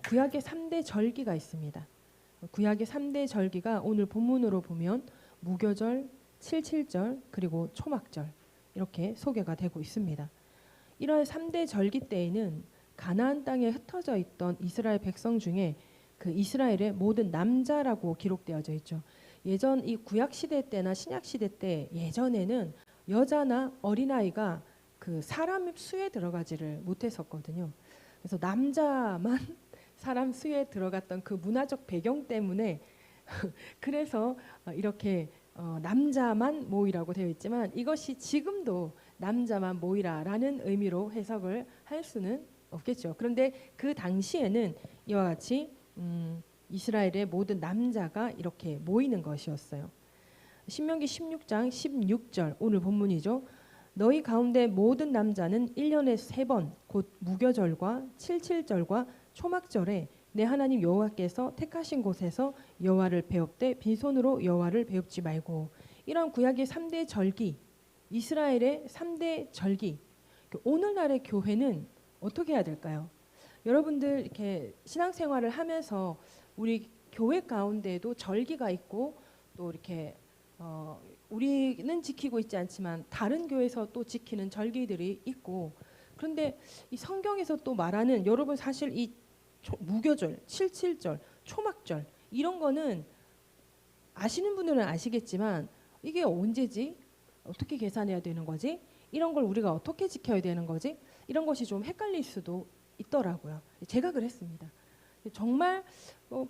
구약의 3대 절기가 있습니다. 구약의 3대 절기가 오늘 본문으로 보면 무교절, 칠칠절 그리고 초막절 이렇게 소개가 되고 있습니다. 이러한 3대 절기 때에는 가나안 땅에 흩어져 있던 이스라엘 백성 중에 그 이스라엘의 모든 남자라고 기록되어져 있죠. 예전 이 구약 시대 때나 신약 시대 때 예전에는 여자나 어린아이가 그 사람 수에 들어가지를 못했었거든요. 그래서 남자만 사람 수에 들어갔던 그 문화적 배경 때문에 그래서 이렇게 남자만 모이라고 되어 있지만 이것이 지금도 남자만 모이라라는 의미로 해석을 할 수는 없겠죠. 그런데 그 당시에는 이와 같이 이스라엘의 모든 남자가 이렇게 모이는 것이었어요. 신명기 16장 16절 오늘 본문이죠. 너희 가운데 모든 남자는 1년에 3번 곧 무교절과 칠칠절과 초막절에 내 하나님 여호와께서 택하신 곳에서 여호와를 배웁되 빈손으로 여호와를 배웁지 말고. 이런 구약의 3대 절기, 이스라엘의 3대 절기. 오늘날의 교회는 어떻게 해야 될까요? 여러분들 이렇게 신앙생활을 하면서 우리 교회 가운데에도 절기가 있고 또 이렇게 우리는 지키고 있지 않지만 다른 교회에서 또 지키는 절기들이 있고, 그런데 이 성경에서 또 말하는 여러분 사실 이 무교절, 칠칠절, 초막절 이런 거는 아시는 분들은 아시겠지만 이게 언제지? 어떻게 계산해야 되는 거지? 이런 걸 우리가 어떻게 지켜야 되는 거지? 이런 것이 좀 헷갈릴 수도 있더라고요. 제가 그랬습니다. 정말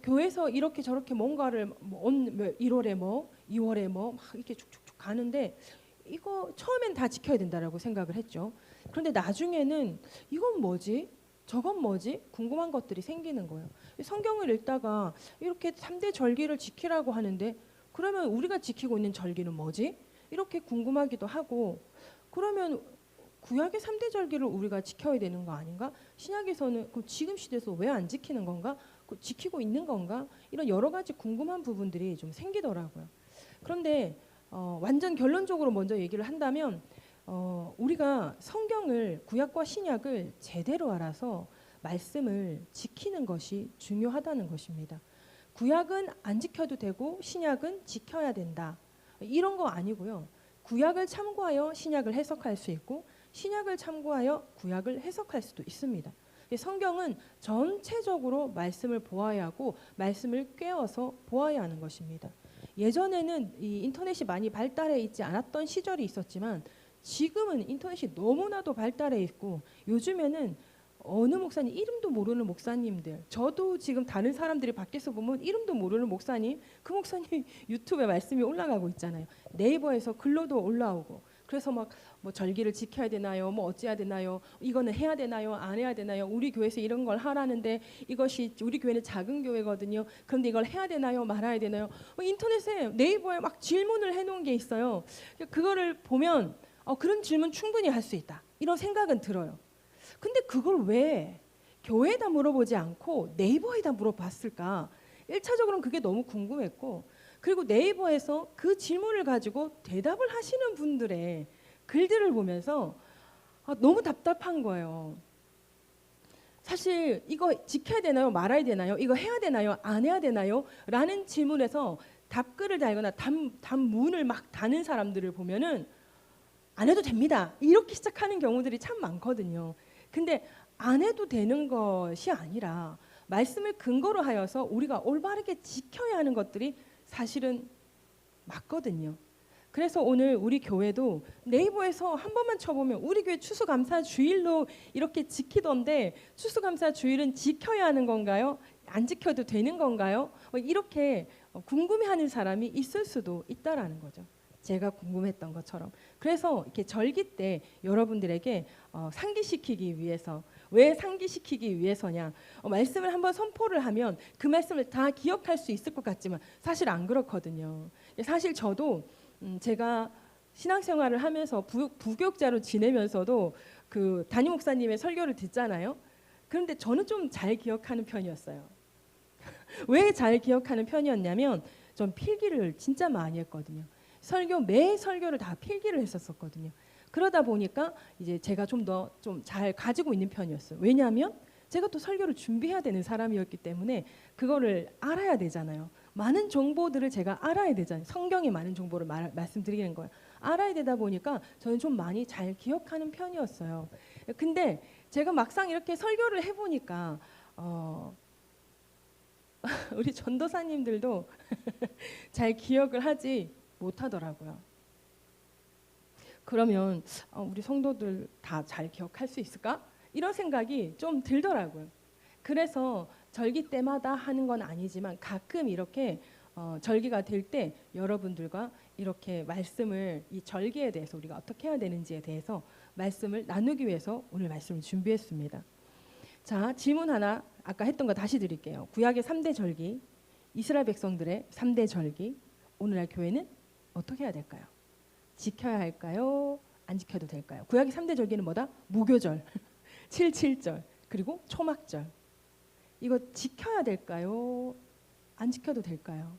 교회에서 이렇게 저렇게 뭔가를 1월에 뭐 2월에 뭐 막 이렇게 쭉쭉쭉 가는데 이거 처음엔 다 지켜야 된다라고 생각을 했죠. 그런데 나중에는 이건 뭐지? 저건 뭐지? 궁금한 것들이 생기는 거예요. 성경을 읽다가 이렇게 3대 절기를 지키라고 하는데 그러면 우리가 지키고 있는 절기는 뭐지? 이렇게 궁금하기도 하고, 그러면 구약의 3대 절기를 우리가 지켜야 되는 거 아닌가? 신약에서는 그럼 지금 시대에서 왜 안 지키는 건가? 지키고 있는 건가? 이런 여러 가지 궁금한 부분들이 좀 생기더라고요. 그런데 완전 결론적으로 먼저 얘기를 한다면 우리가 성경을 구약과 신약을 제대로 알아서 말씀을 지키는 것이 중요하다는 것입니다. 구약은 안 지켜도 되고 신약은 지켜야 된다. 이런 거 아니고요. 구약을 참고하여 신약을 해석할 수 있고 신약을 참고하여 구약을 해석할 수도 있습니다. 성경은 전체적으로 말씀을 보아야 하고 말씀을 꿰어서 보아야 하는 것입니다. 예전에는 이 인터넷이 많이 발달해 있지 않았던 시절이 있었지만 지금은 인터넷이 너무나도 발달해 있고 요즘에는 어느 목사님 이름도 모르는 목사님들, 저도 지금 다른 사람들이 밖에서 보면 이름도 모르는 목사님, 그 목사님 유튜브에 말씀이 올라가고 있잖아요. 네이버에서 글로도 올라오고. 그래서 막 뭐 절기를 지켜야 되나요? 뭐 어찌해야 되나요? 이거는 해야 되나요? 안 해야 되나요? 우리 교회에서 이런 걸 하라는데 이것이 우리 교회는 작은 교회거든요. 그런데 이걸 해야 되나요? 말아야 되나요? 인터넷에 네이버에 막 질문을 해놓은 게 있어요. 그거를 보면 그런 질문 충분히 할 수 있다. 이런 생각은 들어요. 근데 그걸 왜 교회에다 물어보지 않고 네이버에다 물어봤을까? 1차적으로는 그게 너무 궁금했고, 그리고 네이버에서 그 질문을 가지고 대답을 하시는 분들의 글들을 보면서 너무 답답한 거예요. 사실 이거 지켜야 되나요? 말아야 되나요? 이거 해야 되나요? 안 해야 되나요? 라는 질문에서 답글을 달거나 답문을 막 다는 사람들을 보면은 안 해도 됩니다. 이렇게 시작하는 경우들이 참 많거든요. 근데 안 해도 되는 것이 아니라 말씀을 근거로 하여서 우리가 올바르게 지켜야 하는 것들이 사실은 맞거든요. 그래서 오늘 우리 교회도 네이버에서 한 번만 쳐보면 우리 교회 추수감사 주일로 이렇게 지키던데 추수감사 주일은 지켜야 하는 건가요? 안 지켜도 되는 건가요? 이렇게 궁금해하는 사람이 있을 수도 있다라는 거죠. 제가 궁금했던 것처럼. 그래서 이렇게 절기 때 여러분들에게 상기시키기 위해서, 왜 상기시키기 위해서냐, 말씀을 한번 선포를 하면 그 말씀을 다 기억할 수 있을 것 같지만 사실 안 그렇거든요. 사실 저도 제가 신앙생활을 하면서 부교육자로 지내면서도 그 담임 목사님의 설교를 듣잖아요. 그런데 저는 좀 잘 기억하는 편이었어요. 왜 잘 기억하는 편이었냐면 전 필기를 진짜 많이 했거든요. 매 설교를 다 필기를 했었거든요. 그러다 보니까 이제 제가 좀 더 좀 잘 가지고 있는 편이었어요. 왜냐하면 제가 또 설교를 준비해야 되는 사람이었기 때문에 그거를 알아야 되잖아요. 많은 정보들을 제가 알아야 되잖아요. 성경의 많은 정보를 말씀드리는 거예요. 알아야 되다 보니까 저는 좀 많이 잘 기억하는 편이었어요. 근데 제가 막상 이렇게 설교를 해보니까 우리 전도사님들도 잘 기억을 하지 못하더라고요. 그러면 우리 성도들 다 잘 기억할 수 있을까? 이런 생각이 좀 들더라고요. 그래서 절기 때마다 하는 건 아니지만 가끔 이렇게 절기가 될 때 여러분들과 이렇게 말씀을 이 절기에 대해서 우리가 어떻게 해야 되는지에 대해서 말씀을 나누기 위해서 오늘 말씀을 준비했습니다. 자, 질문 하나 아까 했던 거 다시 드릴게요. 구약의 3대 절기, 이스라엘 백성들의 3대 절기, 오늘날 교회는 어떻게 해야 될까요? 지켜야 할까요? 안 지켜도 될까요? 구약의 3대 절기는 뭐다? 무교절, 7.7절, 그리고 초막절. 이거 지켜야 될까요? 안 지켜도 될까요?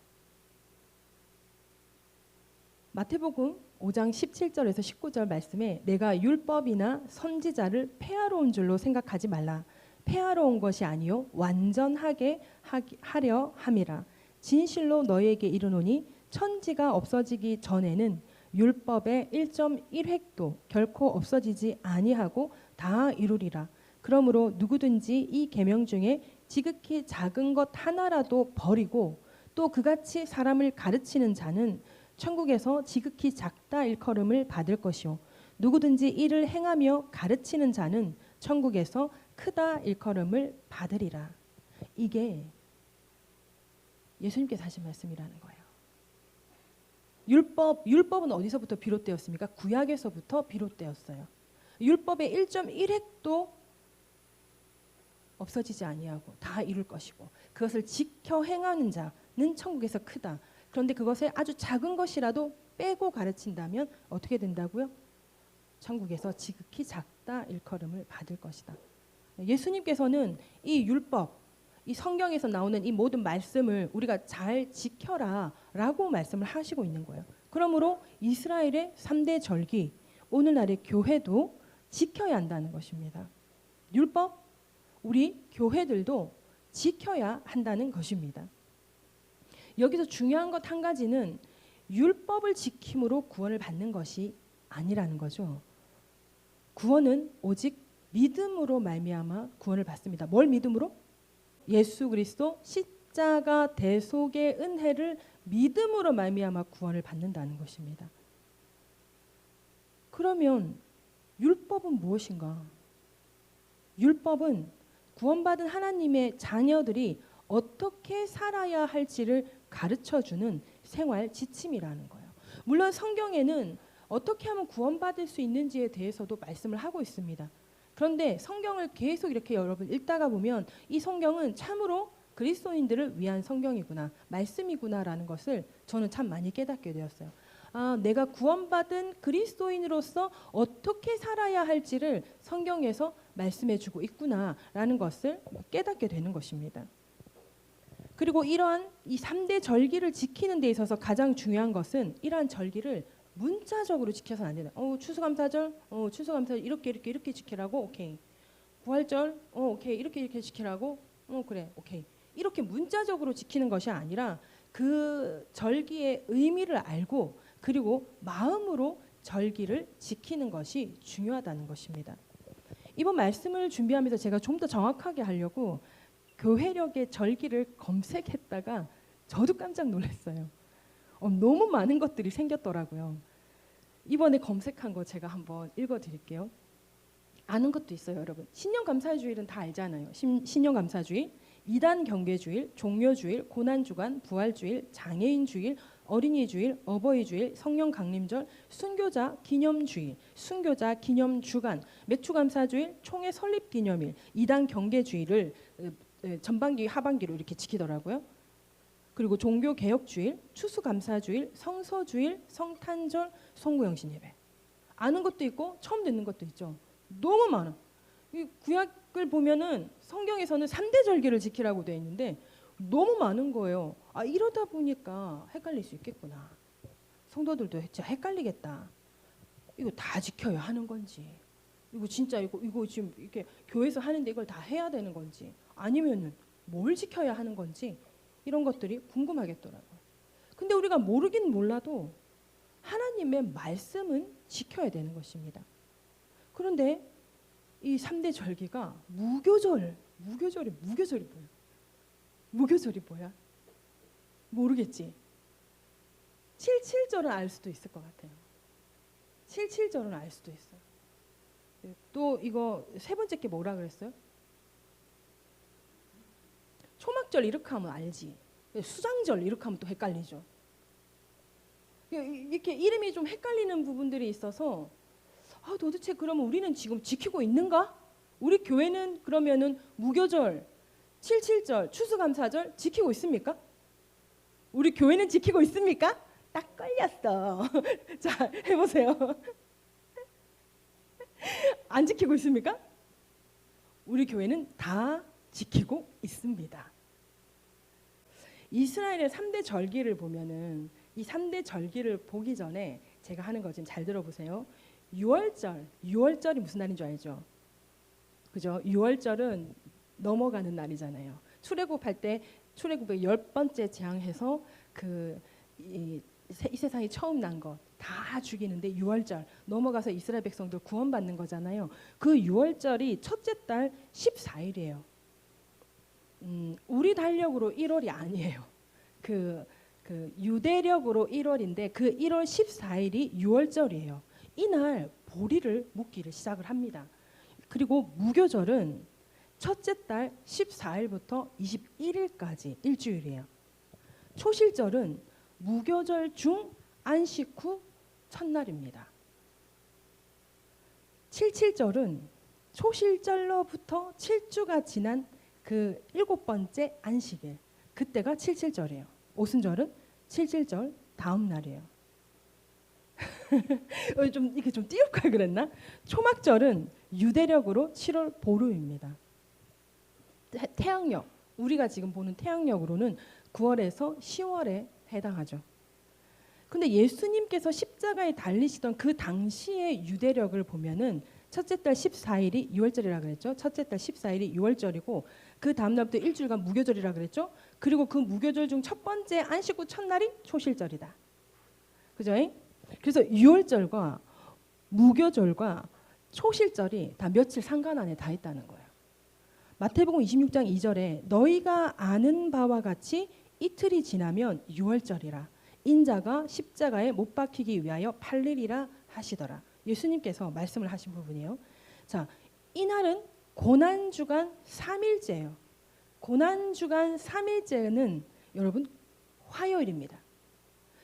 마태복음 5장 17절에서 19절 말씀에 내가 율법이나 선지자를 폐하러 온 줄로 생각하지 말라. 폐하러 온 것이 아니요 완전하게 하려 함이라. 진실로 너희에게 이르노니 천지가 없어지기 전에는 율법의 1.1획도 결코 없어지지 아니하고 다 이루리라. 그러므로 누구든지 이 계명 중에 지극히 작은 것 하나라도 버리고 또 그같이 사람을 가르치는 자는 천국에서 지극히 작다 일컬음을 받을 것이요 누구든지 이를 행하며 가르치는 자는 천국에서 크다 일컬음을 받으리라. 이게 예수님께서 하신 말씀이라는 거예요. 율법은 어디서부터 비롯되었습니까? 구약에서부터 비롯되었어요. 율법의 1.1획도 없어지지 아니하고 다 이룰 것이고 그것을 지켜 행하는 자는 천국에서 크다. 그런데 그것을 아주 작은 것이라도 빼고 가르친다면 어떻게 된다고요? 천국에서 지극히 작다 일컬음을 받을 것이다. 예수님께서는 이 율법, 이 성경에서 나오는 이 모든 말씀을 우리가 잘 지켜라 라고 말씀을 하시고 있는 거예요. 그러므로 이스라엘의 3대 절기, 오늘날의 교회도 지켜야 한다는 것입니다. 율법, 우리 교회들도 지켜야 한다는 것입니다. 여기서 중요한 것 한 가지는 율법을 지킴으로 구원을 받는 것이 아니라는 거죠. 구원은 오직 믿음으로 말미암아 구원을 받습니다. 뭘 믿음으로? 예수 그리스도 십자가 대속의 은혜를 믿음으로 말미암아 구원을 받는다는 것입니다. 그러면 율법은 무엇인가? 율법은 구원받은 하나님의 자녀들이 어떻게 살아야 할지를 가르쳐주는 생활 지침이라는 거예요. 물론 성경에는 어떻게 하면 구원받을 수 있는지에 대해서도 말씀을 하고 있습니다. 그런데 성경을 계속 이렇게 여러분 읽다가 보면 이 성경은 참으로 그리스도인들을 위한 성경이구나, 말씀이구나라는 것을 저는 참 많이 깨닫게 되었어요. 아, 내가 구원받은 그리스도인으로서 어떻게 살아야 할지를 성경에서 말씀해주고 있구나라는 것을 깨닫게 되는 것입니다. 그리고 이러한 이 3대 절기를 지키는 데 있어서 가장 중요한 것은 이러한 절기를 문자적으로 지켜서는 안 된다. 추수감사절, 추수감사절 이렇게 지키라고, 오케이. 부활절, 오케이. 이렇게 지키라고, 그래, 오케이. 이렇게 문자적으로 지키는 것이 아니라 그 절기의 의미를 알고 그리고 마음으로 절기를 지키는 것이 중요하다는 것입니다. 이번 말씀을 준비하면서 제가 좀 더 정확하게 하려고 교회력의 절기를 검색했다가 저도 깜짝 놀랐어요. 너무 많은 것들이 생겼더라고요. 이번에 검색한 거 제가 한번 읽어드릴게요. 아는 것도 있어요, 여러분. 신령감사주일은 다 알잖아요. 신령감사주일, 이단 경배주일, 종료주일, 고난주간, 부활주일, 장애인주일, 어린이주일, 어버이주일, 성령강림절, 순교자 기념주일, 순교자 기념주간, 맥주감사주일, 총회 설립기념일, 이단 경계주일을 전반기 하반기로 이렇게 지키더라고요. 그리고 종교개혁주일, 추수감사주일, 성서주일, 성탄절, 송구영신 예배. 아는 것도 있고 처음 듣는 것도 있죠. 너무 많아. 이 구약을 보면은 성경에서는 3대 절기를 지키라고 되어 있는데 너무 많은 거예요. 아, 이러다 보니까 헷갈릴 수 있겠구나. 성도들도 진짜 헷갈리겠다. 이거 다 지켜야 하는 건지 이거 진짜 이거 지금 이렇게 교회에서 하는데 이걸 다 해야 되는 건지 아니면은 뭘 지켜야 하는 건지 이런 것들이 궁금하겠더라고요. 근데 우리가 모르긴 몰라도 하나님의 말씀은 지켜야 되는 것입니다. 그런데 이 3대 절기가 무교절이 뭐야? 무교절이 뭐야? 모르겠지. 77절은 알 수도 있을 것 같아요. 77절은 알 수도 있어요. 또 이거 세 번째 게 뭐라 그랬어요? 초막절 이렇게 하면 알지. 수장절 이렇게 하면 또 헷갈리죠. 이렇게 이름이 좀 헷갈리는 부분들이 있어서 도대체 그러면 우리는 지금 지키고 있는가? 우리 교회는 그러면은 무교절, 77절, 추수감사절 지키고 있습니까? 우리 교회는 지키고 있습니까? 딱 걸렸어. 자, 해보세요. 안 지키고 있습니까? 우리 교회는 다 지키고 있습니다. 이스라엘의 3대 절기를 보면은 이 3대 절기를 보기 전에 제가 하는 거 좀 잘 들어보세요. 6월절이 무슨 날인 줄 알죠? 그죠? 6월절은 넘어가는 날이잖아요. 출애굽할 때 출애굽의 10번째 재앙해서 이 세상이 처음 난 것 다 죽이는데 6월절 넘어가서 이스라엘 백성들 구원받는 거잖아요. 그 6월절이 첫째 달 14일이에요. 우리 달력으로 1월이 아니에요. 그 유대력으로 1월인데 그 1월 14일이 6월절이에요. 이날 보리를 묵기를 시작을 합니다. 그리고 무교절은 첫째 달 14일부터 21일까지 일주일이에요. 초실절은 무교절 중 안식 후 첫날입니다. 77절은 초실절로부터 7주가 지난 그 7번째 안식일, 그때가 77절이에요. 오순절은 77절 다음 날이에요. 이렇게 좀 띄울걸 그랬나? 초막절은 유대력으로 7월 보름입니다. 태양력, 우리가 지금 보는 태양력으로는 9월에서 10월에 해당하죠. 근데 예수님께서 십자가에 달리시던 그 당시의 유대력을 보면은 첫째 달 14일이 6월절이라 그랬죠. 첫째 달 14일이 6월절이고 그 다음 날부터 일주일간 무교절이라 그랬죠. 그리고 그 무교절 중 첫 번째 안식 후 첫날이 초실절이다. 그죠? 그래서 6월절과 무교절과 초실절이 다 며칠 상관 안에 다 있다는 거예요. 마태복음 26장 2절에 너희가 아는 바와 같이 이틀이 지나면 6월절이라 인자가 십자가에 못 박히기 위하여 팔리리라 하시더라. 예수님께서 말씀을 하신 부분이에요. 자, 이날은 고난주간 3일째예요. 고난주간 3일째는 여러분 화요일입니다.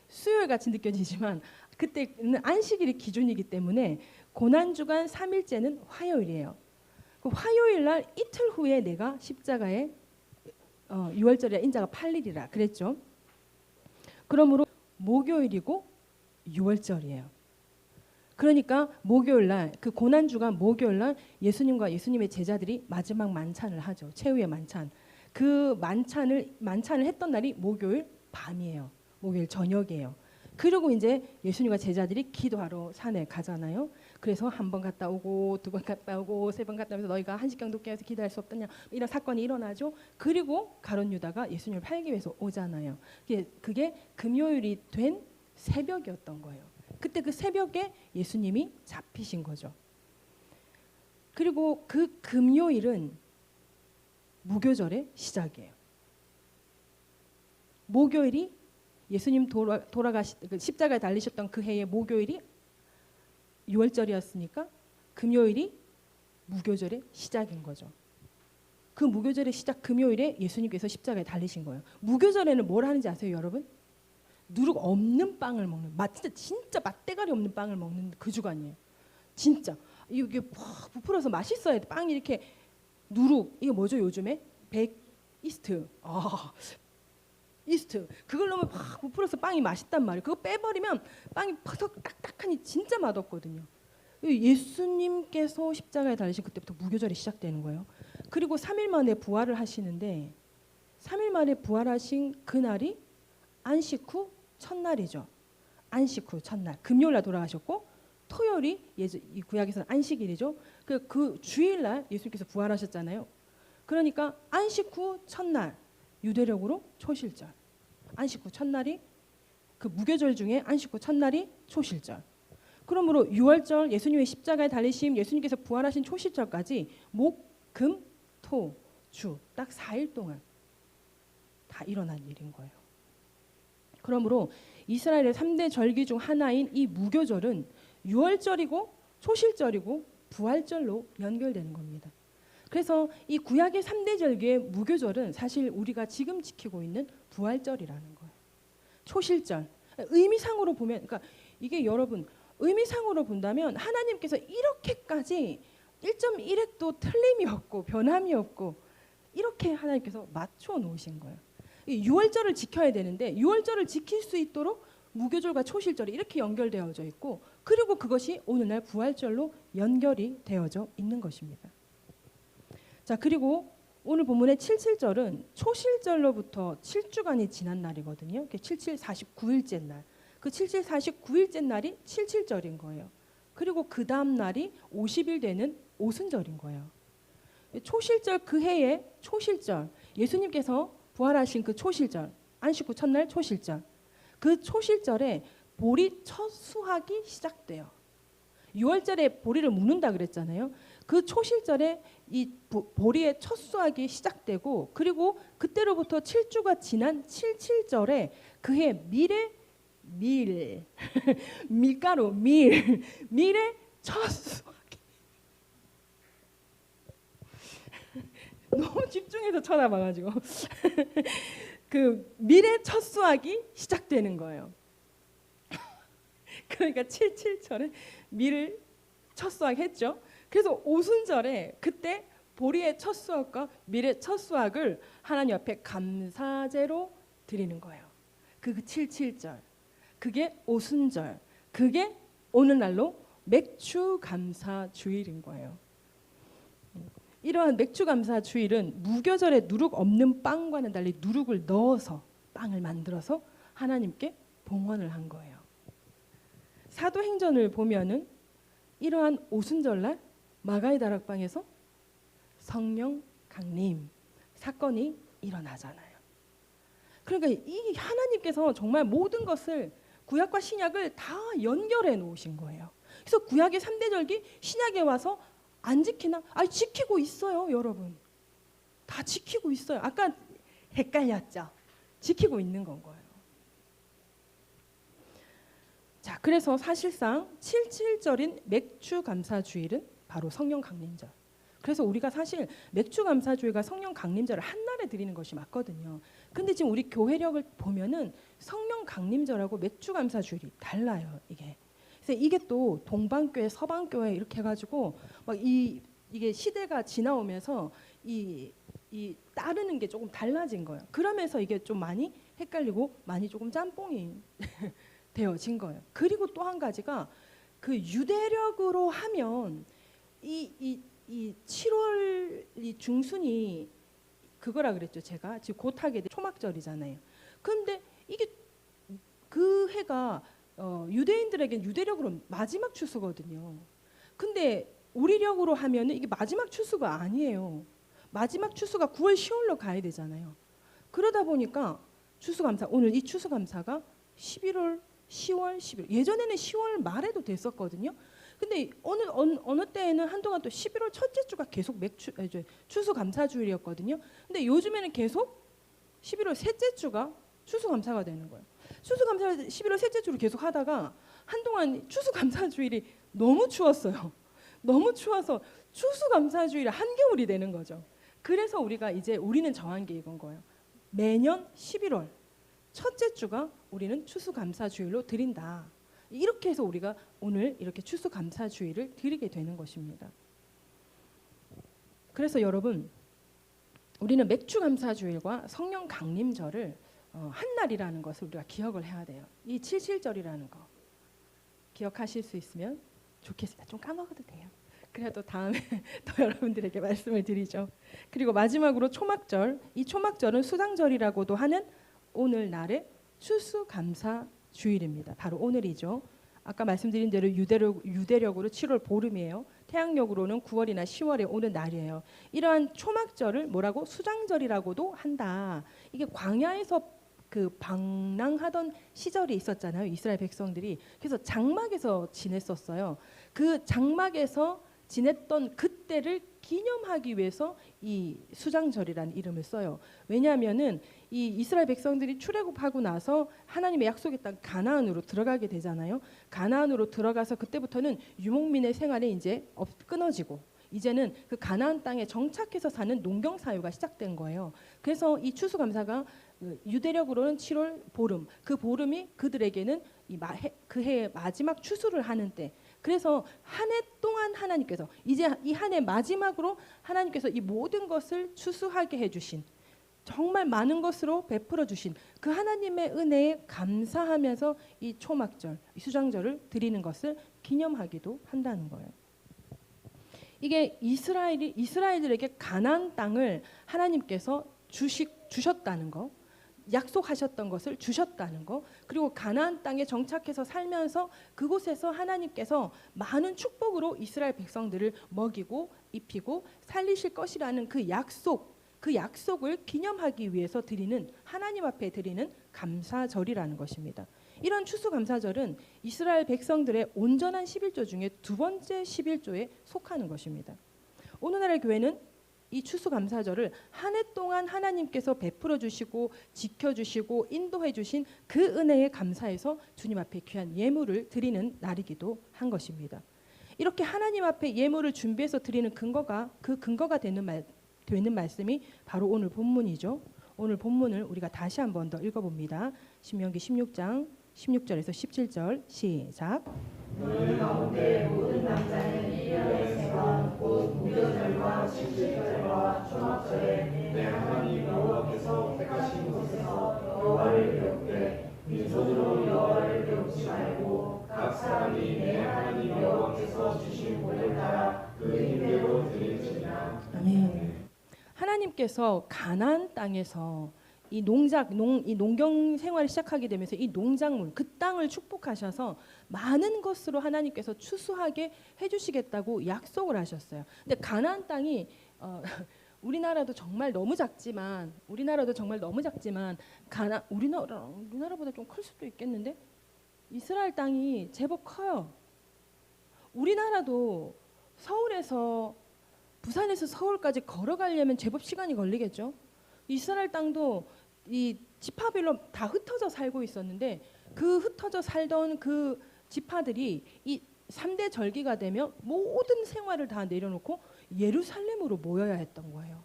수요일같이 느껴지지만 그때는 안식일이 기준이기 때문에 고난주간 3일째는 화요일이에요. 그 화요일 날 이틀 후에 내가 십자가에 6월절에 인자가 팔리리라 그랬죠. 그러므로 목요일이고 6월절이에요. 그러니까 목요일 날, 그 고난주간 목요일 날 예수님과 예수님의 제자들이 마지막 만찬을 하죠. 최후의 만찬. 그 만찬을 했던 날이 목요일 밤이에요. 목요일 저녁이에요. 그리고 이제 예수님과 제자들이 기도하러 산에 가잖아요. 그래서 한 번 갔다 오고 두 번 갔다 오고 세 번 갔다 오면서 너희가 한식경 돕게 해서 기도할 수 없더냐 이런 사건이 일어나죠. 그리고 가룟 유다가 예수님을 팔기 위해서 오잖아요. 그게 금요일이 된 새벽이었던 거예요. 그때 그 새벽에 예수님이 잡히신 거죠. 그리고 그 금요일은 무교절의 시작이에요. 목요일이 예수님 십자가에 달리셨던 그 해의 목요일이 6월절이었으니까 금요일이 무교절의 시작인 거죠. 그 무교절의 시작 금요일에 예수님께서 십자가에 달리신 거예요. 무교절에는 뭘 하는지 아세요, 여러분? 누룩 없는 빵을 먹는, 진짜 맛대가리 없는 빵을 먹는 그 주간이에요. 진짜 이게 팍 부풀어서 맛있어야 돼. 빵이 이렇게 누룩, 이게 뭐죠 요즘에? 이스트. 이스트. 그걸 넣으면 팍 부풀어서 빵이 맛있단 말이에요. 그거 빼버리면 빵이 퍼석 딱딱하니 진짜 맛없거든요. 예수님께서 십자가에 달리신 그때부터 무교절이 시작되는 거예요. 그리고 3일 만에 부활을 하시는데 3일 만에 부활하신 그날이 안식 후 첫날이죠. 안식 후 첫날. 금요일 날 돌아가셨고 토요일이 이 구약에서는 안식일이죠. 그 주일날 예수님께서 부활하셨잖아요. 그러니까 안식 후 첫날, 유대력으로 초실절. 안식 후 첫날이 그 무교절 중에 안식 후 첫날이 초실절. 그러므로 유월절 예수님의 십자가에 달리심, 예수님께서 부활하신 초실절까지 목, 금, 토, 주 딱 4일 동안 다 일어난 일인 거예요. 그러므로 이스라엘의 3대 절기 중 하나인 이 무교절은 유월절이고 초실절이고 부활절로 연결되는 겁니다. 그래서 이 구약의 3대 절기의 무교절은 사실 우리가 지금 지키고 있는 부활절이라는 거예요. 초실절. 의미상으로 보면, 그러니까 이게 여러분 의미상으로 본다면 하나님께서 이렇게까지 1.1획도 틀림이 없고 변함이 없고 이렇게 하나님께서 맞춰 놓으신 거예요. 이 유월절을 지켜야 되는데 유월절을 지킬 수 있도록 무교절과 초실절이 이렇게 연결되어져 있고, 그리고 그것이 오늘날 부활절로 연결이 되어져 있는 것입니다. 자, 그리고 오늘 본문의 77절은 초실절로부터 7주간이 지난 날이거든요. 77 49일째 날. 그 77 49일째 날이 77절인 거예요. 그리고 그 다음 날이 50일 되는 오순절인 거예요. 초실절 그 해의 초실절, 예수님께서 부활하신 그 초실절, 안식 후 첫날 초실절, 그 초실절에 보리 첫 수확이 시작돼요. 6월절에 보리를 묵는다 그랬잖아요. 그 초실절에 이 보리의 첫 수확이 시작되고, 그리고 그때로부터 7주가 지난 77절에 그해 밀가루 밀의 첫 수확이 너무 집중해서 쳐다봐가지고 그 밀의 첫 수확이 시작되는 거예요. 그러니까 77절에 밀을 첫 수확했죠. 그래서 오순절에 그때 보리의 첫 수확과 밀의 첫 수확을 하나님 앞에 감사제로 드리는 거예요. 그 77절, 그게 오순절, 그게 오늘날로 맥추감사주일인 거예요. 이러한 맥추감사주일은 무교절에 누룩 없는 빵과는 달리 누룩을 넣어서 빵을 만들어서 하나님께 봉헌을 한 거예요. 사도행전을 보면은 이러한 오순절날 마가의 다락방에서 성령 강림 사건이 일어나잖아요. 그러니까 이 하나님께서 정말 모든 것을 구약과 신약을 다 연결해 놓으신 거예요. 그래서 구약의 3대 절기 신약에 와서 안 지키나? 아니 지키고 있어요, 여러분. 다 지키고 있어요. 아까 헷갈렸죠? 지키고 있는 건 거예요. 자, 그래서 사실상 77절인 맥추감사주일은 바로 성령 강림절. 그래서 우리가 사실 맥추감사주일과 성령 강림절을 한 날에 드리는 것이 맞거든요. 근데 지금 우리 교회력을 보면은 성령 강림절하고 맥추감사주일이 달라요, 이게. 그래서 이게 또 동방교회, 서방교회 이렇게 해가지고 막 이게 시대가 지나오면서 이 따르는 게 조금 달라진 거예요. 그러면서 이게 좀 많이 헷갈리고 많이 조금 짬뽕이 되어진 거예요. 그리고 또 한 가지가 그 유대력으로 하면 이 7월 이 중순이 그거라 그랬죠. 제가 지금 곧 하게 된 초막절이잖아요. 그런데 이게 그 해가 유대인들에게는 유대력으로 마지막 추수거든요. 근데 우리력으로 하면은 이게 마지막 추수가 아니에요. 마지막 추수가 9월 10월로 가야 되잖아요. 그러다 보니까 추수감사, 오늘 이 추수감사가 11월 10월 11월, 예전에는 10월 말에도 됐었거든요. 근데 어느 때에는 한동안 또 11월 첫째 주가 계속 추수감사주일이었거든요. 근데 요즘에는 계속 11월 셋째 주가 추수감사가 되는 거예요. 추수감사 11월 셋째 주를 계속 하다가 한동안 추수감사주일이 너무 추웠어요. 너무 추워서 추수감사주일이 한겨울이 되는 거죠. 그래서 우리는 정한 게 이건 거예요. 매년 11월 첫째 주가 우리는 추수감사주일로 드린다. 이렇게 해서 우리가 오늘 이렇게 추수감사주일을 드리게 되는 것입니다. 그래서 여러분, 우리는 맥추감사주일과 성령 강림절을 한 날이라는 것을 우리가 기억을 해야 돼요. 이 77절이라는 거 기억하실 수 있으면 좋겠습니다. 좀 까먹어도 돼요. 그래도 다음에 또 여러분들에게 말씀을 드리죠. 그리고 마지막으로 초막절, 이 초막절은 수당절이라고도 하는 오늘날의 추수감사주일입니다. 바로 오늘이죠. 아까 말씀드린 대로 유대력으로 7월 보름이에요. 태양력으로는 9월이나 10월에 오는 날이에요. 이러한 초막절을 뭐라고 수장절이라고도 한다. 이게 광야에서 그 방랑하던 시절이 있었잖아요. 이스라엘 백성들이. 그래서 장막에서 지냈었어요. 그 장막에서 지냈던 그때를 기념하기 위해서 이 수장절이라는 이름을 써요. 왜냐하면은 이 이스라엘 백성들이 출애굽하고 나서 하나님의 약속의 땅 가나안으로 들어가게 되잖아요. 가나안으로 들어가서 그때부터는 유목민의 생활이 이제 끊어지고 이제는 그 가나안 땅에 정착해서 사는 농경 사회가 시작된 거예요. 그래서 이 추수감사가 유대력으로는 7월 보름, 그 보름이 그들에게는 그 해의 마지막 추수를 하는 때. 그래서 한 해 동안 하나님께서 이제 이 한 해 마지막으로 하나님께서 이 모든 것을 추수하게 해주신, 정말 많은 것으로 베풀어 주신 그 하나님의 은혜에 감사하면서 이 초막절, 이 수장절을 드리는 것을 기념하기도 한다는 거예요. 이게 이스라엘들에게 가나안 땅을 하나님께서 주셨다는 거, 약속하셨던 것을 주셨다는 거, 그리고 가나안 땅에 정착해서 살면서 그곳에서 하나님께서 많은 축복으로 이스라엘 백성들을 먹이고 입히고 살리실 것이라는 그 약속을 기념하기 위해서 드리는, 하나님 앞에 드리는 감사절이라는 것입니다. 이런 추수감사절은 이스라엘 백성들의 온전한 11조 중에 두 번째 11조에 속하는 것입니다. 오늘날의 교회는 이 추수감사절을 한 해 동안 하나님께서 베풀어 주시고 지켜주시고 인도해 주신 그 은혜에 감사해서 주님 앞에 귀한 예물을 드리는 날이기도 한 것입니다. 이렇게 하나님 앞에 예물을 준비해서 드리는 근거가 되는 말씀이 바로 오늘 본문이죠. 오늘 본문을 우리가 다시 한 번 더 읽어봅니다. 신명기 16장 16절에서 17절 시작. 너희 가운데 모든 남자는 1년에 3번 곧 무교절과 칠칠절과 초막절에 내 하나님 여호와께서 택하신 곳에서 여호와를 배웁되 빈손으로 여호와를 배우지 말고 각 사람이 내 하나님 여호와께서 주신 복을 따라 그 힘대로 드릴지니라. 아멘. 하나님께서 가나안 땅에서 이 농경 생활을 시작하게 되면서 이 농작물, 그 땅을 축복하셔서 많은 것으로 하나님께서 추수하게 해주시겠다고 약속을 하셨어요. 근데 가나안 땅이 우리나라도 정말 너무 작지만 우리나라보다 좀 클 수도 있겠는데 이스라엘 땅이 제법 커요. 우리나라도 부산에서 서울까지 걸어가려면 제법 시간이 걸리겠죠. 이스라엘 땅도 이 지파별로 다 흩어져 살고 있었는데 그 흩어져 살던 그 지파들이 이 3대 절기가 되면 모든 생활을 다 내려놓고 예루살렘으로 모여야 했던 거예요.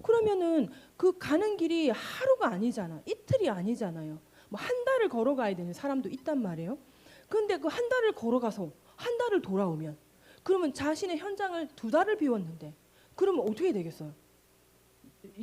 그러면은 그 가는 길이 하루가 아니잖아. 이틀이 아니잖아요. 뭐 한 달을 걸어가야 되는 사람도 있단 말이에요. 그런데 그 한 달을 걸어가서 한 달을 돌아오면 그러면 자신의 현장을 2달을 비웠는데 그러면 어떻게 되겠어요?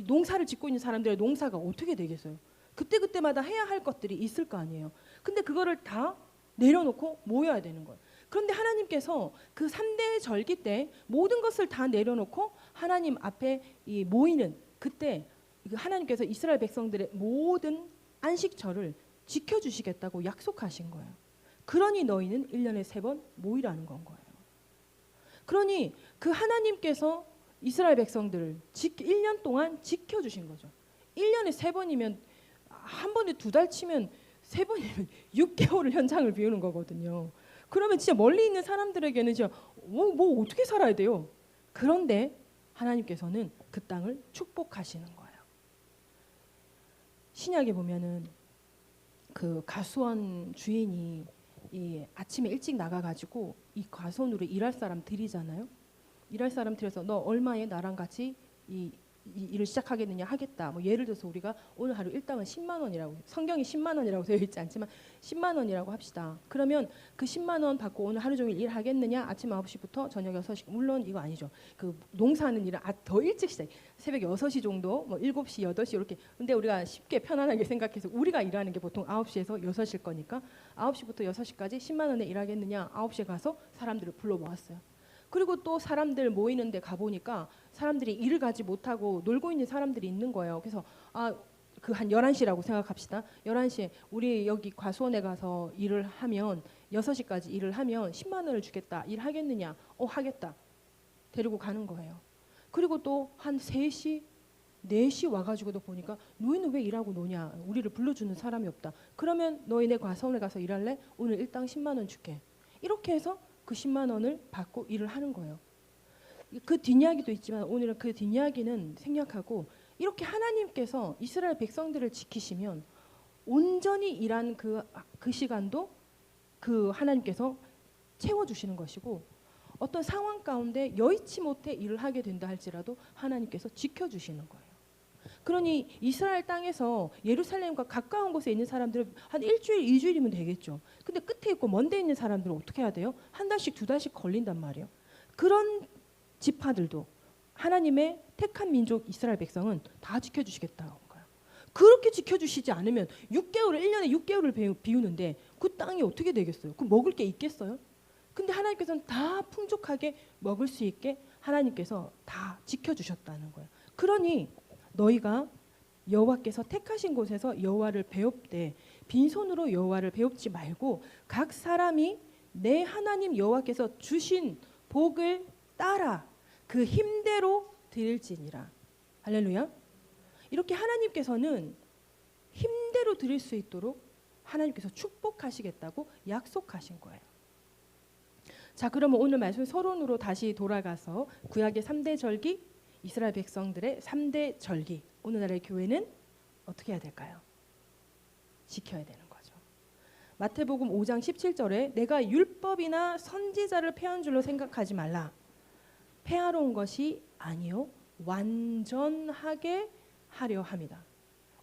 농사를 짓고 있는 사람들의 농사가 어떻게 되겠어요? 그때마다 해야 할 것들이 있을 거 아니에요. 근데 그거를 다 내려놓고 모여야 되는 거예요. 그런데 하나님께서 그 3대 절기 때 모든 것을 다 내려놓고 하나님 앞에 모이는 그때 하나님께서 이스라엘 백성들의 모든 안식절을 지켜주시겠다고 약속하신 거예요. 그러니 너희는 1년에 3번 모이라는 건 거예요. 그러니 그 하나님께서 이스라엘 백성들을 1년 동안 지켜주신 거죠. 1년에 3번이면 한 번에 2달 치면 3번이면 6개월을 현장을 비우는 거거든요. 그러면 진짜 멀리 있는 사람들에게는 진짜 뭐 어떻게 살아야 돼요? 그런데 하나님께서는 그 땅을 축복하시는 거예요. 신약에 보면은 그 가수원 주인이 이 아침에 일찍 나가가지고 이 가수원으로 일할 사람 들이잖아요. 일할 사람 들여서 너 얼마에 나랑 같이 이 일을 시작하겠느냐 하겠다. 뭐 예를 들어서 우리가 오늘 하루 일당은 10만 원이라고 성경이 10만 원이라고 되어 있지 않지만 10만 원이라고 합시다. 그러면 그 10만 원 받고 오늘 하루 종일 일하겠느냐? 아침 9시부터 저녁 6시. 물론 이거 아니죠. 그 농사하는 일은 더 일찍 시작. 새벽 6시 정도, 뭐 7시, 8시 이렇게. 근데 우리가 쉽게 편안하게 생각해서 우리가 일하는 게 보통 9시에서 6시일 거니까 9시부터 6시까지 10만 원에 일하겠느냐? 9시에 가서 사람들을 불러 모았어요. 그리고 또 사람들 모이는 데 가보니까 사람들이 일을 가지 못하고 놀고 있는 사람들이 있는 거예요. 그래서 그 한 11시라고 생각합시다. 11시에 우리 여기 과수원에 가서 일을 하면 6시까지 일을 하면 10만 원을 주겠다. 일하겠느냐? 하겠다. 데리고 가는 거예요. 그리고 또 한 3시, 4시 와가지고도 보니까 너희는 왜 일하고 노냐? 우리를 불러주는 사람이 없다. 그러면 너희네 과수원에 가서 일할래? 오늘 일당 10만 원 줄게. 이렇게 해서 그 10만 원을 받고 일을 하는 거예요. 그 뒷이야기도 있지만 오늘은 그 뒷이야기는 생략하고 이렇게 하나님께서 이스라엘 백성들을 지키시면 온전히 일한 그 시간도 그 하나님께서 채워주시는 것이고 어떤 상황 가운데 여의치 못해 일을 하게 된다 할지라도 하나님께서 지켜주시는 거예요. 그러니 이스라엘 땅에서 예루살렘과 가까운 곳에 있는 사람들은 한 일주일, 2주일이면 되겠죠. 근데 끝에 있고 먼데 있는 사람들은 어떻게 해야 돼요? 한 달씩, 2달씩 걸린단 말이에요. 그런 지파들도 하나님의 택한 민족 이스라엘 백성은 다 지켜주시겠다는 거예요. 그렇게 지켜주시지 않으면 6개월을 1년에 6개월을 비우는데 그 땅이 어떻게 되겠어요? 그 먹을 게 있겠어요? 근데 하나님께서는 다 풍족하게 먹을 수 있게 하나님께서 다 지켜주셨다는 거예요. 그러니 너희가 여호와께서 택하신 곳에서 여호와를 배웁되 빈손으로 여호와를 배웁지 말고 각 사람이 내 하나님 여호와께서 주신 복을 따라 그 힘대로 드릴지니라. 할렐루야. 이렇게 하나님께서는 힘대로 드릴 수 있도록 하나님께서 축복하시겠다고 약속하신 거예요. 자, 그러면 오늘 말씀 서론으로 다시 돌아가서 구약의 3대 절기, 이스라엘 백성들의 3대 절기. 오늘날의 교회는 어떻게 해야 될까요? 지켜야 되는 거죠. 마태복음 5장 17절에 내가 율법이나 선지자를 폐한 줄로 생각하지 말라. 폐하러 온 것이 아니요 완전하게 하려 함이다.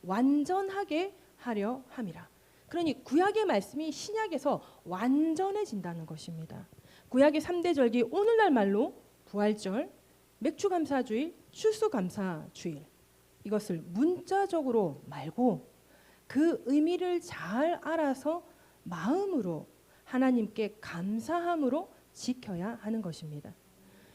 완전하게 하려 함이라. 그러니 구약의 말씀이 신약에서 완전해진다는 것입니다. 구약의 3대 절기 오늘날 말로 부활절, 맥주감사주일, 추수감사주일 이것을 문자적으로 말고 그 의미를 잘 알아서 마음으로 하나님께 감사함으로 지켜야 하는 것입니다.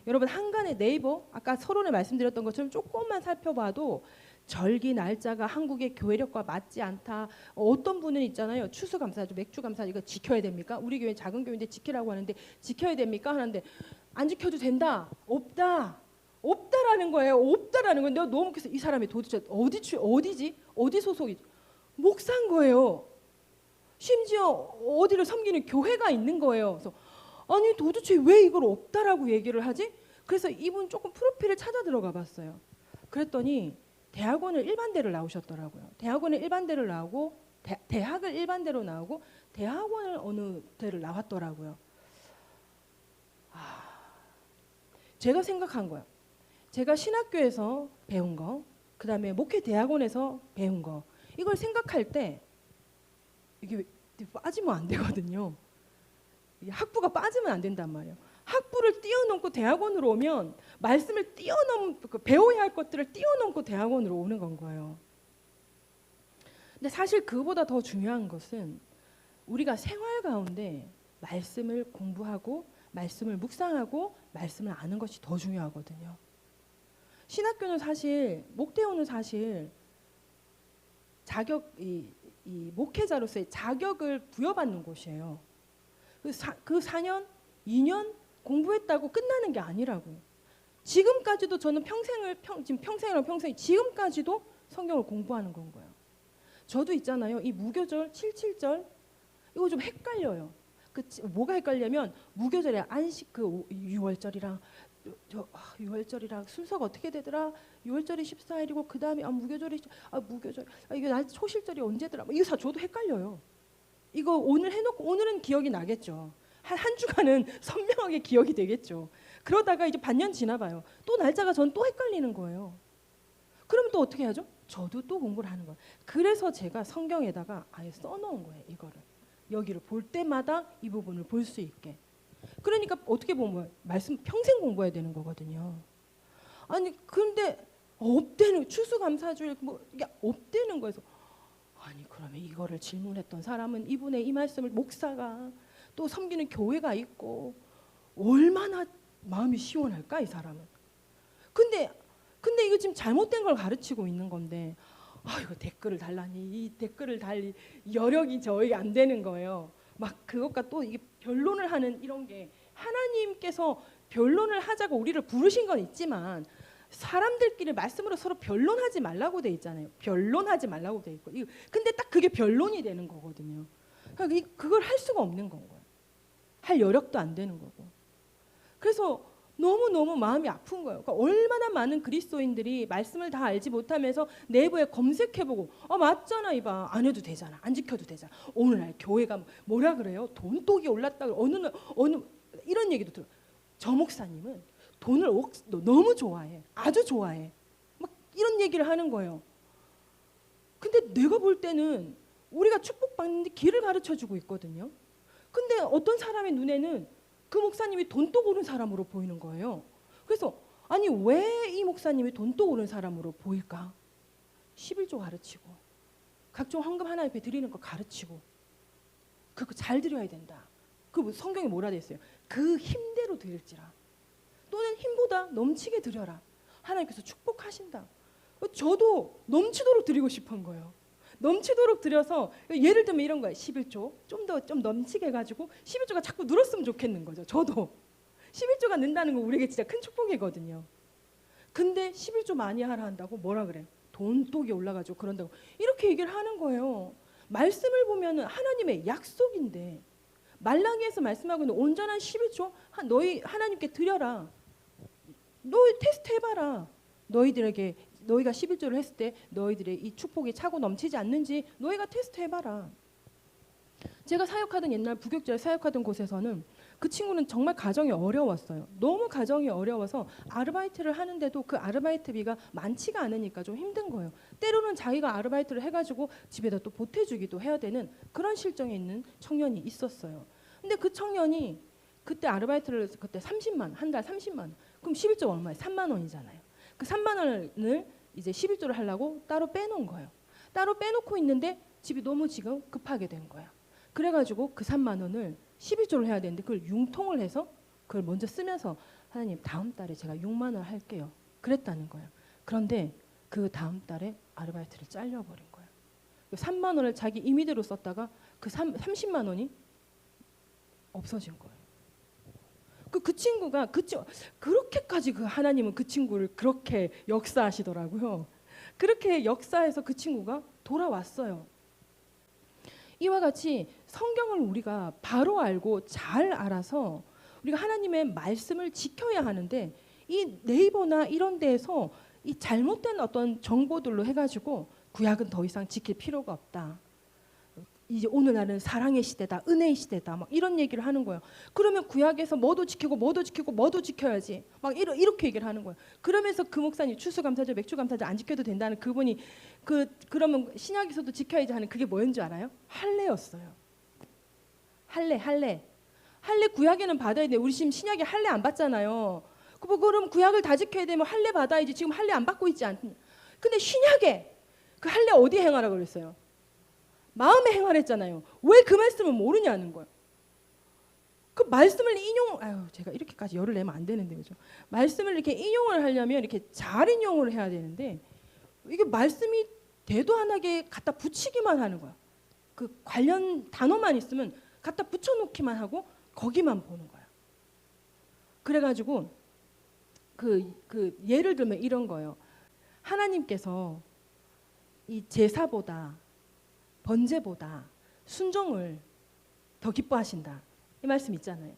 여러분 한간의 네이버 아까 서론에 말씀드렸던 것처럼 조금만 살펴봐도 절기 날짜가 한국의 교회력과 맞지 않다. 어떤 분은 있잖아요. 추수감사주, 맥주감사주 이거 지켜야 됩니까? 우리 교회 작은 교회인데 지키라고 하는데 지켜야 됩니까? 하는데 안 지켜도 된다. 없다. 없다라는 거예요. 없다라는 건데 너무 그래서 이 사람이 도대체 어디지? 어디 소속이지? 목사인 거예요. 심지어 어디를 섬기는 교회가 있는 거예요. 그래서 아니 도대체 왜 이걸 없다라고 얘기를 하지? 그래서 이분 조금 프로필을 찾아 들어가 봤어요. 그랬더니 대학원을 일반대를 나오셨더라고요. 대학원을 일반대를 나오고 대학을 일반대로 나오고 대학원을 어느 대를 나왔더라고요. 제가 생각한 거예요. 제가 신학교에서 배운 거, 그 다음에 목회 대학원에서 배운 거 이걸 생각할 때 이게 빠지면 안 되거든요. 학부가 빠지면 안 된단 말이에요. 학부를 뛰어넘고 대학원으로 오면 말씀을 배워야 할 것들을 뛰어넘고 대학원으로 오는 건 거예요. 근데 사실 그보다 더 중요한 것은 우리가 생활 가운데 말씀을 공부하고 말씀을 묵상하고 말씀을 아는 것이 더 중요하거든요. 신학교는 사실 목대원은 사실 이 목회자로서의 자격을 부여받는 곳이에요. 그 4년, 2년 공부했다고 끝나는 게 아니라고요. 지금까지도 저는 지금까지도 성경을 공부하는 건 거예요. 저도 있잖아요. 이 무교절, 77절 이거 좀 헷갈려요. 뭐가 헷갈리냐면 무교절에 안식 그 6월절이랑 6월절이랑 순서가 어떻게 되더라? 6월절이 14일이고 그 다음에 무교절 이게 날 초실절이 언제더라? 이거 저도 헷갈려요. 이거 오늘 해놓고 오늘은 기억이 나겠죠. 한 주간은 선명하게 기억이 되겠죠. 그러다가 이제 반년 지나봐요. 또 날짜가 전 또 헷갈리는 거예요. 그러면 또 어떻게 하죠? 저도 또 공부를 하는 거예요. 그래서 제가 성경에다가 아예 써놓은 거예요. 이거를 여기를 볼 때마다 이 부분을 볼 수 있게. 그러니까 어떻게 보면 말씀 평생 공부해야 되는 거거든요. 아니 근데 없대는 추수감사주일 이게 없대는 거에서 아니 그러면 이거를 질문했던 사람은 이분의 이 말씀을 목사가 또 섬기는 교회가 있고 얼마나 마음이 시원할까 이 사람은. 근데 이거 지금 잘못된 걸 가르치고 있는 건데 아이고 댓글을 달라니 이 댓글을 달 여력이 저에게 안 되는 거예요. 막 그것과 또 이게 변론을 하는 이런 게 하나님께서 변론을 하자고 우리를 부르신 건 있지만 사람들끼리 말씀으로 서로 변론하지 말라고 돼 있잖아요. 변론하지 말라고 돼 있고. 근데 딱 그게 변론이 되는 거거든요. 그러니까 그걸 할 수가 없는 건 거예요. 할 여력도 안 되는 거고. 그래서 너무너무 마음이 아픈 거예요. 그러니까 얼마나 많은 그리스도인들이 말씀을 다 알지 못하면서 내부에 검색해보고 맞잖아 이봐 안 해도 되잖아 안 지켜도 되잖아 오늘날 교회가 뭐라 그래요 돈독이 올랐다 어느 이런 얘기도 들어요. 저 목사님은 돈을 너무 좋아해 아주 좋아해 막 이런 얘기를 하는 거예요. 근데 내가 볼 때는 우리가 축복받는데 길을 가르쳐주고 있거든요. 근데 어떤 사람의 눈에는 그 목사님이 돈독 오른 사람으로 보이는 거예요. 그래서 아니 왜 이 목사님이 돈독 오른 사람으로 보일까? 11조 가르치고 각종 헌금 하나님께 드리는 거 가르치고 그거 잘 드려야 된다. 그 성경에 뭐라 돼 있어요? 그 힘대로 드릴지라 또는 힘보다 넘치게 드려라. 하나님께서 축복하신다. 저도 넘치도록 드리고 싶은 거예요. 넘치도록 드려서 예를 들면 이런 거예요. 11조 좀 넘치게 해가지고 11조가 자꾸 늘었으면 좋겠는 거죠. 저도 11조가 는다는 건 우리에게 진짜 큰 축복이거든요. 근데 11조 많이 하라 한다고 뭐라 그래? 돈독이 올라가지고 그런다고 이렇게 얘기를 하는 거예요. 말씀을 보면은 하나님의 약속인데 말라기에서 말씀하고 있는 온전한 11조 너희 하나님께 드려라. 너희 테스트 해봐라. 너희가 11조를 했을 때 너희들의 이 축복이 차고 넘치지 않는지 너희가 테스트 해봐라. 제가 사역하던 옛날 부교육자를 사역하던 곳에서는 그 친구는 정말 가정이 어려웠어요. 너무 가정이 어려워서 아르바이트를 하는데도 그 아르바이트비가 많지가 않으니까 좀 힘든 거예요. 때로는 자기가 아르바이트를 해가지고 집에다 또 보태주기도 해야 되는 그런 실정에 있는 청년이 있었어요. 근데 그 청년이 그때 아르바이트를 그때 30만 한 달 30만 원. 그럼 11조 얼마예요? 3만 원이잖아요. 그 3만 원을 이제 11조를 하려고 따로 빼놓은 거예요. 따로 빼놓고 있는데 집이 너무 지금 급하게 된 거예요. 그래가지고 그 3만 원을 11조를 해야 되는데 그걸 융통을 해서 그걸 먼저 쓰면서 하나님 다음 달에 제가 6만 원 할게요. 그랬다는 거예요. 그런데 그 다음 달에 아르바이트를 잘려버린 거예요. 3만 원을 자기 임의대로 썼다가 그 30만 원이 없어진 거예요. 그 친구가 그렇게까지 그 하나님은 그 친구를 그렇게 역사하시더라고요. 그렇게 역사해서 그 친구가 돌아왔어요. 이와 같이 성경을 우리가 바로 알고 잘 알아서 우리가 하나님의 말씀을 지켜야 하는데 이 네이버나 이런 데에서 이 잘못된 어떤 정보들로 해가지고 구약은 더 이상 지킬 필요가 없다. 이제 오늘날은 사랑의 시대다, 은혜의 시대다, 막 이런 얘기를 하는 거예요. 그러면 구약에서 뭐도 지키고 뭐도 지켜야지, 막 이렇게 얘기를 하는 거예요. 그러면서 그 목사님 추수감사절, 맥주감사절 안 지켜도 된다는 그분이 그러면 신약에서도 지켜야지 하는 그게 뭐였는지 알아요? 할례였어요. 할례 구약에는 받아야 돼. 우리 지금 신약에 할례 안 받잖아요. 그럼 구약을 다 지켜야 되면 할례 받아야지. 지금 할례 안 받고 있지 않냐? 근데 신약에 그 할례 어디 행하라고 그랬어요? 마음에 행하랬잖아요. 왜 그 말씀을 모르냐는 거예요. 그 말씀을 제가 이렇게까지 열을 내면 안 되는데 그죠? 말씀을 이렇게 인용을 하려면 이렇게 잘 인용을 해야 되는데 이게 말씀이 대도 안 하게 갖다 붙이기만 하는 거야. 그 관련 단어만 있으면 갖다 붙여놓기만 하고 거기만 보는 거야. 그래가지고 그 예를 들면 이런 거예요. 하나님께서 이 제사보다 번제보다 순종을 더 기뻐하신다. 이 말씀 있잖아요.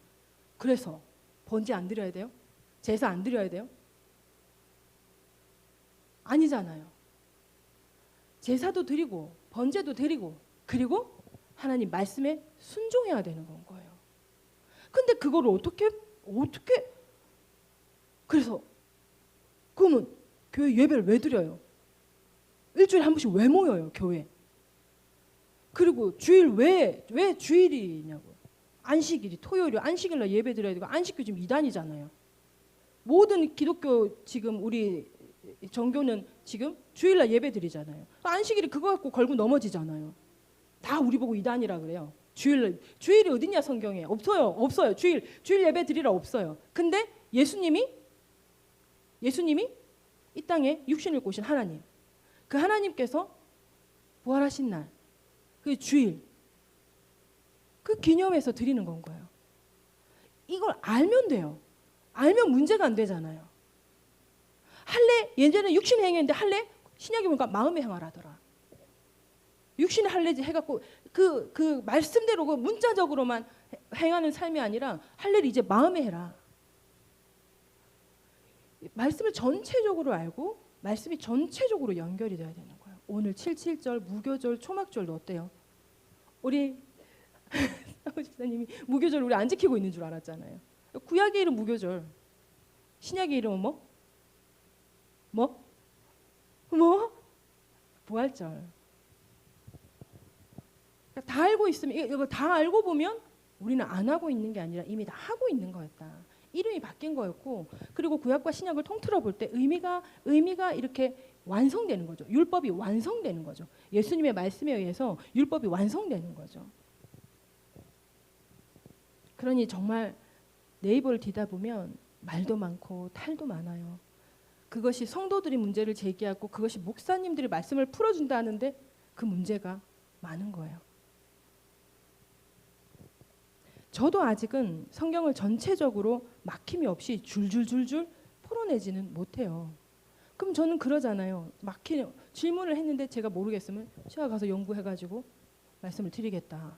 그래서 번제 안 드려야 돼요? 제사 안 드려야 돼요? 아니잖아요. 제사도 드리고 번제도 드리고 그리고 하나님 말씀에 순종해야 되는 건 거예요. 근데 그거를 어떻게 그래서 그러면 교회 예배를 왜 드려요? 일주일에 한 번씩 왜 모여요 교회? 그리고 주일 왜 주일이냐고. 안식일이 토요일이 안식일날 예배 드려야 되고 안식교 지금 이단이잖아요. 모든 기독교 지금 우리 정교는 지금 주일날 예배 드리잖아요. 안식일이 그거 갖고 걸고 넘어지잖아요. 다 우리 보고 이단이라 그래요. 주일이 어딨냐 성경에 없어요. 주일 예배 드리라 없어요. 근데 예수님이 이 땅에 육신을 꼬신 하나님 그 하나님께서 부활하신 날, 그 주일, 그 기념해서 드리는 건 거예요. 이걸 알면 돼요. 알면 문제가 안 되잖아요. 할례, 예전에 육신의 행위인데 할례, 신약에 보니까 마음의 행하라더라. 육신의 할례지 해갖고 그 말씀대로 그 문자적으로만 행하는 삶이 아니라 할례를 이제 마음에 해라. 말씀을 전체적으로 알고 말씀이 전체적으로 연결이 돼야 되는 거예요. 오늘 77절, 무교절, 초막절도 어때요? 우리 사무 집사님이 무교절 우리 안 지키고 있는 줄 알았잖아요. 구약의 이름 무교절, 신약의 이름은 뭐? 부활절. 그러니까 다 알고 있으면 이거 다 알고 보면 우리는 안 하고 있는 게 아니라 이미 다 하고 있는 거였다. 이름이 바뀐 거였고, 그리고 구약과 신약을 통틀어 볼 때 의미가 이렇게 완성되는 거죠. 율법이 완성되는 거죠. 예수님의 말씀에 의해서 율법이 완성되는 거죠. 그러니 정말 네이버를 뒤다 보면 말도 많고 탈도 많아요. 그것이 성도들이 문제를 제기하고 그것이 목사님들이 말씀을 풀어준다 하는데 그 문제가 많은 거예요. 저도 아직은 성경을 전체적으로 막힘이 없이 줄줄줄줄 풀어내지는 못해요. 그럼 저는 그러잖아요. 질문을 했는데 제가 모르겠으면 제가 가서 연구해가지고 말씀을 드리겠다.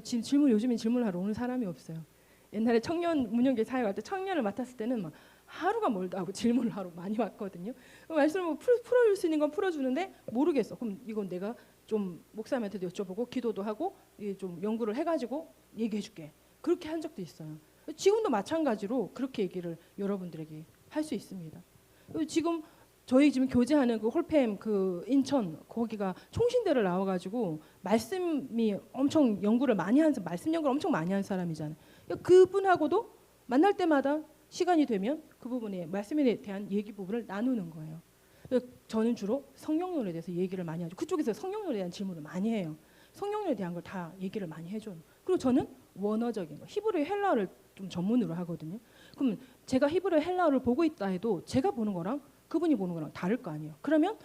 지금 요즘엔 질문을 하러 오는 사람이 없어요. 옛날에 청년 문영계 사역할 때 청년을 맡았을 때는 막 하루가 멀다 하고 질문을 하러 많이 왔거든요. 말씀을 풀어줄 수 있는 건 풀어주는데 모르겠어. 그럼 이건 내가 좀 목사님한테도 여쭤보고 기도도 하고 좀 연구를 해가지고 얘기해줄게. 그렇게 한 적도 있어요. 지금도 마찬가지로 그렇게 얘기를 여러분들에게 할 수 있습니다. 지금 저희 지금 교제하는 그 홀팸 그 인천 거기가 총신대를 나와가지고 말씀이 엄청 연구를 많이 한 말씀 연구를 엄청 많이 한 사람이잖아요. 그분하고도 만날 때마다 시간이 되면 그 부분에 말씀에 대한 얘기 부분을 나누는 거예요. 저는 주로 성령론에 대해서 얘기를 많이 하죠. 그쪽에서 성령론에 대한 질문을 많이 해요. 성령론에 대한 걸 다 얘기를 많이 해줘요. 그리고 저는 원어적인 거, 히브리 헬라어를 좀 전문으로 하거든요. 그럼 제가 히브리 헬라어를 보고 있다 해도 제가 보는 거랑 그분이 보는 거랑 다를 거 아니에요. 그러면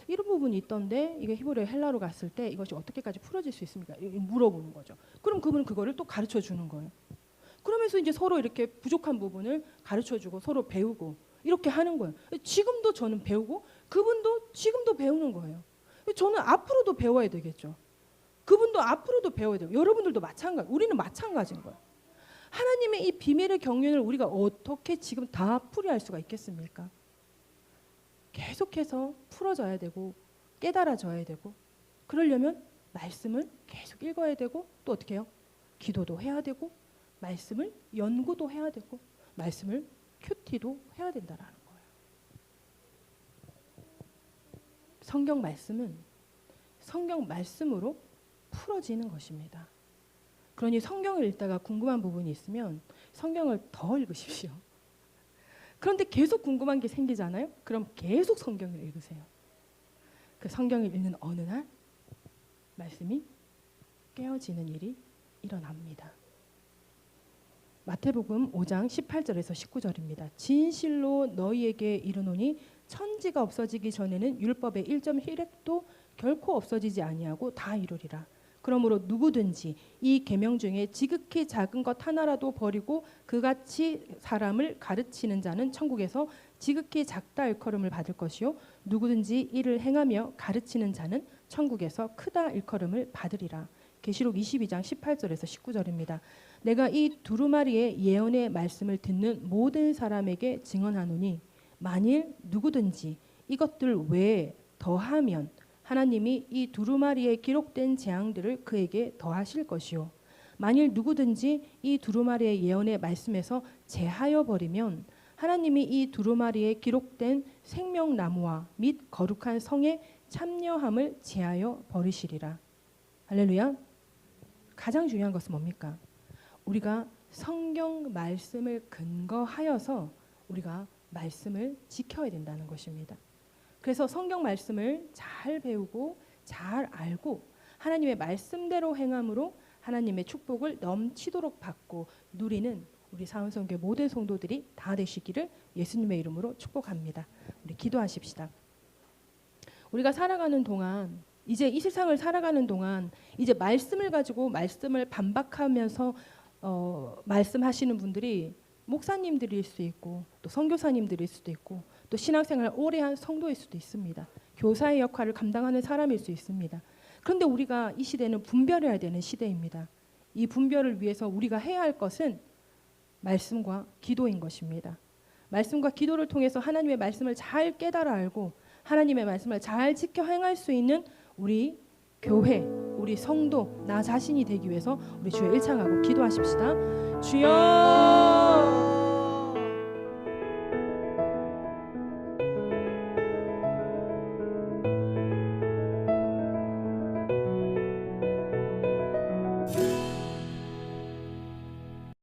이런 부분이 있던데 이게 히브리 헬라어로 갔을 때 이것이 어떻게까지 풀어질 수 있습니까? 물어보는 거죠. 그럼 그분은 그거를 또 가르쳐 주는 거예요. 그러면서 이제 서로 이렇게 부족한 부분을 가르쳐 주고 서로 배우고 이렇게 하는 거예요. 지금도 저는 배우고 그분도 지금도 배우는 거예요. 저는 앞으로도 배워야 되겠죠. 그분도 앞으로도 배워야 돼요. 여러분들도 마찬가지. 우리는 마찬가지인 거예요. 하나님의 이 비밀의 경륜을 우리가 어떻게 지금 다 풀이할 수가 있겠습니까? 계속해서 풀어져야 되고 깨달아져야 되고 그러려면 말씀을 계속 읽어야 되고 또 어떻게 해요? 기도도 해야 되고 말씀을 연구도 해야 되고 말씀을 큐티도 해야 된다라는 거예요. 성경 말씀은 성경 말씀으로 풀어지는 것입니다. 그러니 성경을 읽다가 궁금한 부분이 있으면 성경을 더 읽으십시오. 그런데 계속 궁금한 게 생기잖아요. 그럼 계속 성경을 읽으세요. 그 성경을 읽는 어느 날 말씀이 깨어지는 일이 일어납니다. 마태복음 5장 18절에서 19절입니다. 진실로 너희에게 이르노니 천지가 없어지기 전에는 율법의 1.1획도 결코 없어지지 아니하고 다 이루리라. 그러므로 누구든지 이 계명 중에 지극히 작은 것 하나라도 버리고 그같이 사람을 가르치는 자는 천국에서 지극히 작다 일컬음을 받을 것이요 누구든지 이를 행하며 가르치는 자는 천국에서 크다 일컬음을 받으리라. 계시록 22장 18절에서 19절입니다. 내가 이 두루마리의 예언의 말씀을 듣는 모든 사람에게 증언하노니 만일 누구든지 이것들 외에 더하면 하나님이 이 두루마리에 기록된 재앙들을 그에게 더하실 것이요 만일 누구든지 이 두루마리의 예언의 말씀에서 제하여 버리면 하나님이 이 두루마리에 기록된 생명나무와 및 거룩한 성의 참여함을 제하여 버리시리라. 할렐루야. 가장 중요한 것은 뭡니까? 우리가 성경 말씀을 근거하여서 우리가 말씀을 지켜야 된다는 것입니다. 그래서 성경 말씀을 잘 배우고 잘 알고 하나님의 말씀대로 행함으로 하나님의 축복을 넘치도록 받고 누리는 우리 사은성교회 모든 성도들이 다 되시기를 예수님의 이름으로 축복합니다. 우리 기도하십시다. 우리가 살아가는 동안, 이제 이 세상을 살아가는 동안 이제 말씀을 가지고 말씀을 반박하면서 말씀하시는 분들이 목사님들일 수 있고 또 선교사님들일 수도 있고 또 신앙생활 오래 한 성도일 수도 있습니다. 교사의 역할을 감당하는 사람일 수 있습니다. 그런데 우리가 이 시대는 분별해야 되는 시대입니다. 이 분별을 위해서 우리가 해야 할 것은 말씀과 기도인 것입니다. 말씀과 기도를 통해서 하나님의 말씀을 잘 깨달아 알고 하나님의 말씀을 잘 지켜 행할 수 있는 우리 교회, 우리 성도, 나 자신이 되기 위해서 우리 주여 일창하고 기도하십시다. 주여